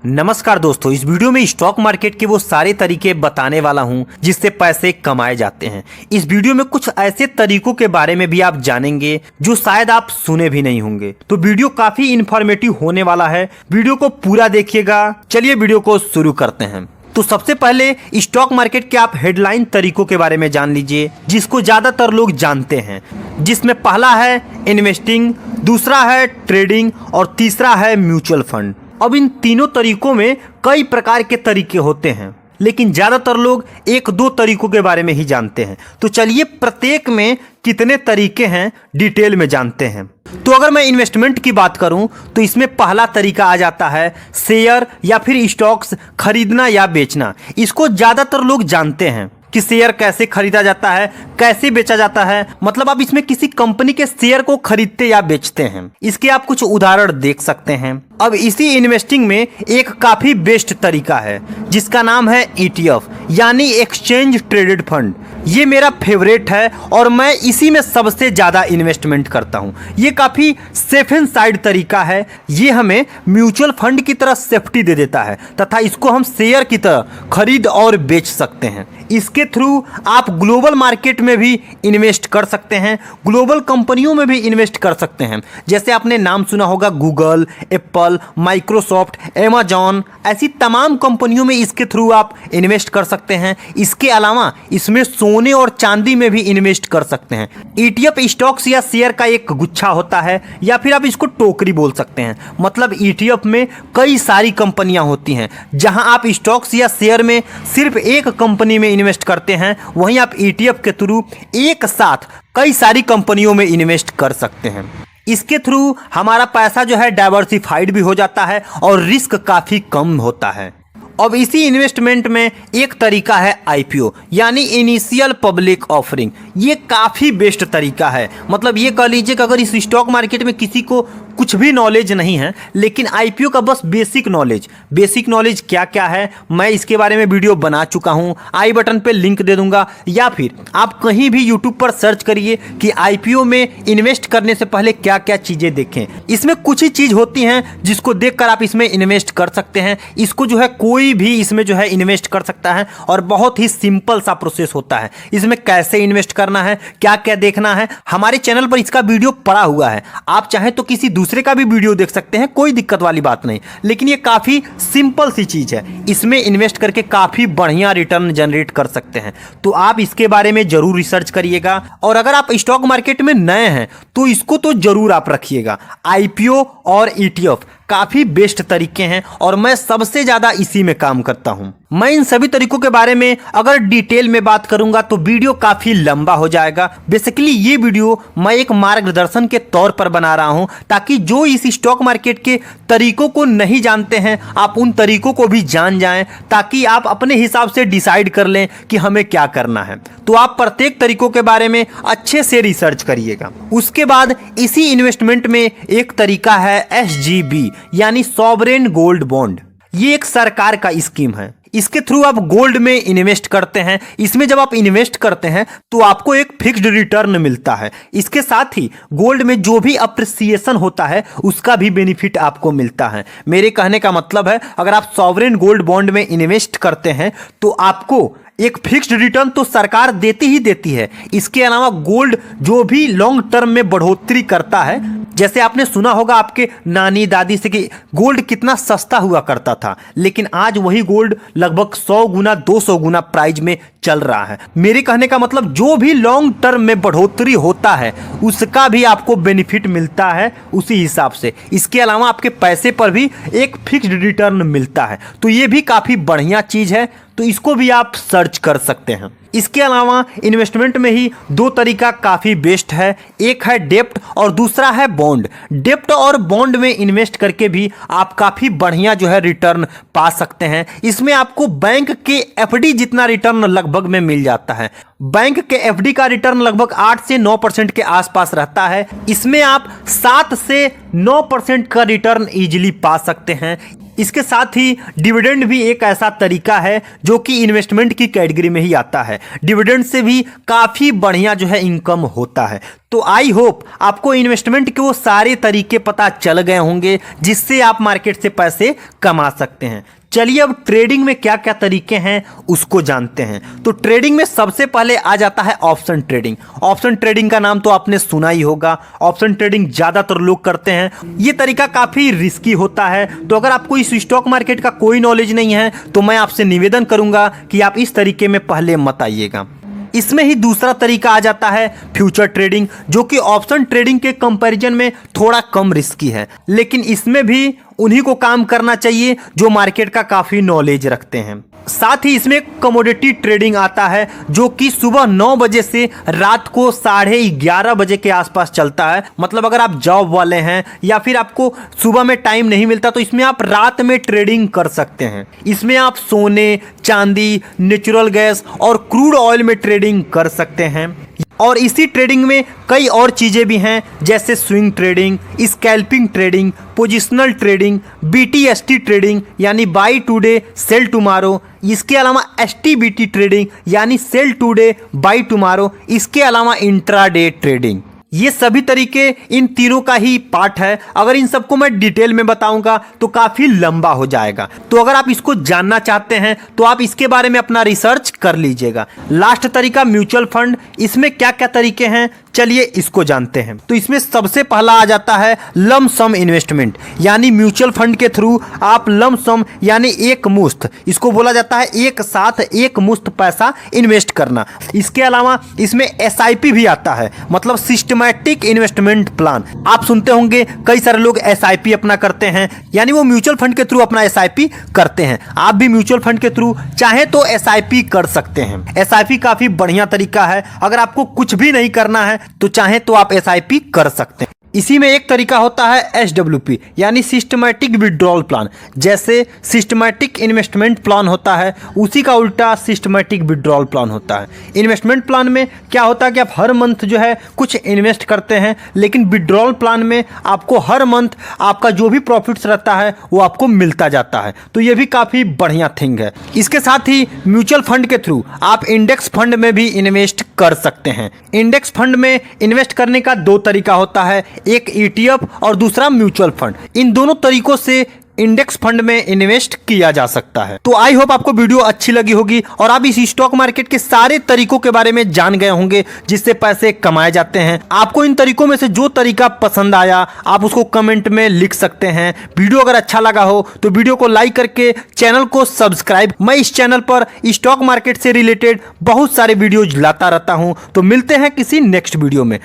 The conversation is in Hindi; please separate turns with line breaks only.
नमस्कार दोस्तों, इस वीडियो में स्टॉक मार्केट के वो सारे तरीके बताने वाला हूं जिससे पैसे कमाए जाते हैं। इस वीडियो में कुछ ऐसे तरीकों के बारे में भी आप जानेंगे जो शायद आप सुने भी नहीं होंगे। तो वीडियो काफी इंफॉर्मेटिव होने वाला है, वीडियो को पूरा देखिएगा। चलिए वीडियो को शुरू करते हैं। तो सबसे पहले स्टॉक मार्केट के आप हेडलाइन तरीकों के बारे में जान लीजिए जिसको ज्यादातर लोग जानते हैं, जिसमें पहला है इन्वेस्टिंग, दूसरा है ट्रेडिंग और तीसरा है म्यूचुअल फंड। अब इन तीनों तरीकों में कई प्रकार के तरीके होते हैं, लेकिन ज्यादातर लोग एक दो तरीकों के बारे में ही जानते हैं। तो चलिए प्रत्येक में कितने तरीके हैं डिटेल में जानते हैं। तो अगर मैं इन्वेस्टमेंट की बात करूं तो इसमें पहला तरीका आ जाता है शेयर या फिर स्टॉक्स खरीदना या बेचना। इसको ज्यादातर लोग जानते हैं कि शेयर कैसे खरीदा जाता है, कैसे बेचा जाता है। मतलब आप इसमें किसी कंपनी के शेयर को खरीदते या बेचते हैं। इसके आप कुछ उदाहरण देख सकते हैं। अब इसी इन्वेस्टिंग में एक काफी बेस्ट तरीका है जिसका नाम है ETF यानी एक्सचेंज ट्रेडेड फंड। ये मेरा फेवरेट है और मैं इसी में सबसे ज्यादा इन्वेस्टमेंट करता हूँ। ये काफी सेफ एंड साइड तरीका है। ये हमें म्यूचुअल फंड की तरह सेफ्टी दे देता है तथा इसको हम शेयर की तरह खरीद और बेच सकते हैं। इसके थ्रू आप ग्लोबल मार्केट में भी इन्वेस्ट कर सकते हैं, ग्लोबल कंपनियों में भी इन्वेस्ट कर सकते हैं। जैसे आपने नाम सुना होगा गूगल, एप्पल, माइक्रोसॉफ्ट, अमेजॉन, ऐसी तमाम कंपनियों में इसके थ्रू आप इन्वेस्ट कर सकते हैं। इसके अलावा इसमें सोने और चांदी में भी इन्वेस्ट कर सकते हैं। ETF स्टॉक्स या शेयर का एक गुच्छा होता है या फिर आप इसको टोकरी बोल सकते हैं। मतलब ETF में कई सारी कंपनियां होती हैं। जहां आप स्टॉक्स या शेयर में सिर्फ एक कंपनी में इन्वेस्ट करते हैं, वहीं आप ETF के थ्रू एक साथ कई सारी कंपनियों में इन्वेस्ट कर सकते हैं। इसके थ्रू हमारा पैसा जो है डाइवर्सिफाइड भी हो जाता है और रिस्क काफी कम होता है। अब इसी इन्वेस्टमेंट में एक तरीका है IPO यानी इनिशियल पब्लिक ऑफरिंग। ये काफ़ी बेस्ट तरीका है। मतलब ये कह लीजिए कि अगर इस स्टॉक मार्केट में किसी को कुछ भी नॉलेज नहीं है, लेकिन IPO का बस बेसिक नॉलेज क्या क्या है मैं इसके बारे में वीडियो बना चुका हूँ। आई बटन पे लिंक दे दूंगा या फिर आप कहीं भी यूट्यूब पर सर्च करिए कि IPO में इन्वेस्ट करने से पहले क्या क्या चीज़ें देखें। इसमें कुछ ही चीज़ होती हैं जिसको देखकर आप इसमें इन्वेस्ट कर सकते हैं। इसको जो है कोई भी इसमें जो है इन्वेस्ट कर सकता है और बहुत ही सिंपल सा प्रोसेस होता है। इसमें कैसे इन्वेस्ट करना है, क्या क्या देखना है, हमारे चैनल पर इसका वीडियो पड़ा हुआ है। आप चाहें तो किसी दूसरे का भी वीडियो देख सकते हैं, कोई दिक्कत वाली बात नहीं। लेकिन ये काफी सिंपल सी चीज है। इसमें इन्वेस्ट करके काफी बढ़िया रिटर्न जनरेट कर सकते हैं। तो आप इसके बारे में जरूर रिसर्च करिएगा। और अगर आप स्टॉक मार्केट में नए हैं तो इसको तो जरूर आप रखिएगा। IPO और ETF काफी बेस्ट तरीके हैं और मैं सबसे ज्यादा इसी में काम करता हूं। मैं इन सभी तरीकों के बारे में अगर डिटेल में बात करूंगा तो वीडियो काफी लंबा हो जाएगा। बेसिकली ये वीडियो मैं एक मार्गदर्शन के तौर पर बना रहा हूं ताकि जो इस स्टॉक मार्केट के तरीकों को नहीं जानते हैं आप उन तरीकों को भी जान जाएं, ताकि आप अपने हिसाब से डिसाइड कर लें कि हमें क्या करना है। तो आप प्रत्येक तरीकों के बारे में अच्छे से रिसर्च करिएगा। उसके बाद इसी इन्वेस्टमेंट में एक तरीका है SGB यानी सॉवरेन गोल्ड बॉन्ड। ये एक सरकार का स्कीम है। इसके थ्रू आप गोल्ड में इन्वेस्ट करते हैं। इसमें जब आप इन्वेस्ट करते हैं तो आपको एक फिक्स्ड रिटर्न मिलता है। इसके साथ ही गोल्ड में जो भी अप्रिसिएशन होता है उसका भी बेनिफिट आपको मिलता है। मेरे कहने का मतलब है अगर आप सॉवरेन गोल्ड बॉन्ड में इन्वेस्ट करते हैं तो आपको एक फिक्स्ड रिटर्न तो सरकार देती ही देती है। इसके अलावा गोल्ड जो भी लॉन्ग टर्म में बढ़ोतरी करता है, जैसे आपने सुना होगा आपके नानी दादी से कि गोल्ड कितना सस्ता हुआ करता था, लेकिन आज वही गोल्ड लगभग 100 गुना 200 गुना प्राइस में चल रहा है। मेरे कहने का मतलब जो भी लॉन्ग टर्म में बढ़ोतरी होता है उसका भी आपको बेनिफिट मिलता है उसी हिसाब से। इसके अलावा आपके पैसे पर भी एक फिक्स्ड रिटर्न मिलता है। तो ये भी काफी बढ़िया चीज है, तो इसको भी आप सर्च कर सकते हैं। इसके अलावा इन्वेस्टमेंट में ही दो तरीका काफ़ी बेस्ट है। एक है डेप्ट और दूसरा है बॉन्ड। डेप्ट और बॉन्ड में इन्वेस्ट करके भी आप काफ़ी बढ़िया जो है रिटर्न पा सकते हैं। इसमें आपको बैंक के FD जितना रिटर्न लगभग में मिल जाता है। बैंक के FD का रिटर्न लगभग 8 से 9% के आसपास रहता है। इसमें आप 7 से 9% का रिटर्न इजीली पा सकते हैं। इसके साथ ही डिविडेंड भी एक ऐसा तरीका है जो कि इन्वेस्टमेंट की कैटेगरी में ही आता है। डिविडेंड से भी काफ़ी बढ़िया जो है इनकम होता है। तो आई होप आपको इन्वेस्टमेंट के वो सारे तरीके पता चल गए होंगे जिससे आप मार्केट से पैसे कमा सकते हैं। चलिए अब ट्रेडिंग में क्या क्या तरीके हैं उसको जानते हैं। तो ट्रेडिंग में सबसे पहले आ जाता है ऑप्शन ट्रेडिंग। ऑप्शन ट्रेडिंग का नाम तो आपने सुना ही होगा। ऑप्शन ट्रेडिंग ज़्यादातर लोग करते हैं। ये तरीका काफ़ी रिस्की होता है, तो अगर आपको इस स्टॉक मार्केट का कोई नॉलेज नहीं है तो मैं आपसे निवेदन करूंगा कि आप इस तरीके में पहले मत आइएगा। इसमें ही दूसरा तरीका आ जाता है फ्यूचर ट्रेडिंग, जो कि ऑप्शन ट्रेडिंग के कंपैरिजन में थोड़ा कम रिस्की है, लेकिन इसमें भी उन्हीं को काम करना चाहिए जो मार्केट का काफ़ी नॉलेज रखते हैं। साथ ही इसमें कमोडिटी ट्रेडिंग आता है, जो कि सुबह 9 बजे से रात को 11:30 बजे के आसपास चलता है। मतलब अगर आप जॉब वाले हैं या फिर आपको सुबह में टाइम नहीं मिलता तो इसमें आप रात में ट्रेडिंग कर सकते हैं। इसमें आप सोने, चांदी, नेचुरल गैस और क्रूड ऑयल में ट्रेडिंग कर सकते हैं। और इसी ट्रेडिंग में कई और चीज़ें भी हैं, जैसे swing trading, scalping trading, positional trading, BTST trading यानी बाई टुडे सेल टुमारो, इसके अलावा STBT ट्रेडिंग यानी सेल टुडे बाई टुमारो, इसके अलावा इंट्राडे ट्रेडिंग। ये सभी तरीके इन तीनों का ही पार्ट है। अगर इन सबको मैं डिटेल में बताऊंगा तो काफ़ी लंबा हो जाएगा, तो अगर आप इसको जानना चाहते हैं तो आप इसके बारे में अपना रिसर्च कर लीजिएगा। लास्ट तरीका म्यूचुअल फंड। इसमें क्या क्या तरीके हैं चलिए इसको जानते हैं। तो इसमें सबसे पहला आ जाता है लम सम इन्वेस्टमेंट, यानी म्यूचुअल फंड के थ्रू आप लम सम यानी एक मुश्त, इसको बोला जाता है एक साथ एक मुश्त पैसा इन्वेस्ट करना। इसके अलावा इसमें SIP भी आता है, मतलब सिस्टमैटिक इन्वेस्टमेंट प्लान। आप सुनते होंगे कई सारे लोग SIP अपना करते हैं, यानी वो म्यूचुअल फंड के थ्रू अपना SIP करते हैं। आप भी म्यूचुअल फंड के थ्रू चाहे तो SIP कर सकते हैं। SIP काफ़ी बढ़िया तरीका है। अगर आपको कुछ भी नहीं करना है तो चाहे तो आप SIP कर सकते हैं। इसी में एक तरीका होता है SWP यानी सिस्टमैटिक विड्रॉल प्लान। जैसे सिस्टमैटिक इन्वेस्टमेंट प्लान होता है, उसी का उल्टा सिस्टमैटिक विड्रॉल प्लान होता है। इन्वेस्टमेंट प्लान में क्या होता है कि आप हर मंथ जो है कुछ इन्वेस्ट करते हैं, लेकिन विड्रॉल प्लान में आपको हर मंथ आपका जो भी प्रॉफिट्स रहता है वो आपको मिलता जाता है। तो ये भी काफ़ी बढ़िया थिंग है। इसके साथ ही म्यूचुअल फंड के थ्रू आप इंडेक्स फंड में भी इन्वेस्ट कर सकते हैं। इंडेक्स फंड में इन्वेस्ट करने का दो तरीका होता है, एक ETF और दूसरा म्यूचुअल फंड। इन दोनों तरीकों से इंडेक्स फंड में इन्वेस्ट किया जा सकता है। तो आई होप आपको वीडियो अच्छी लगी होगी और आप इस स्टॉक मार्केट के सारे तरीकों के बारे में जान गए होंगे जिससे पैसे कमाए जाते हैं। आपको इन तरीकों में से जो तरीका पसंद आया आप उसको कमेंट में लिख सकते हैं। वीडियो अगर अच्छा लगा हो तो वीडियो को लाइक करके चैनल को सब्सक्राइब। मैं इस चैनल पर स्टॉक मार्केट से रिलेटेड बहुत सारे वीडियोज लाता रहता हूं। तो मिलते हैं किसी नेक्स्ट वीडियो में।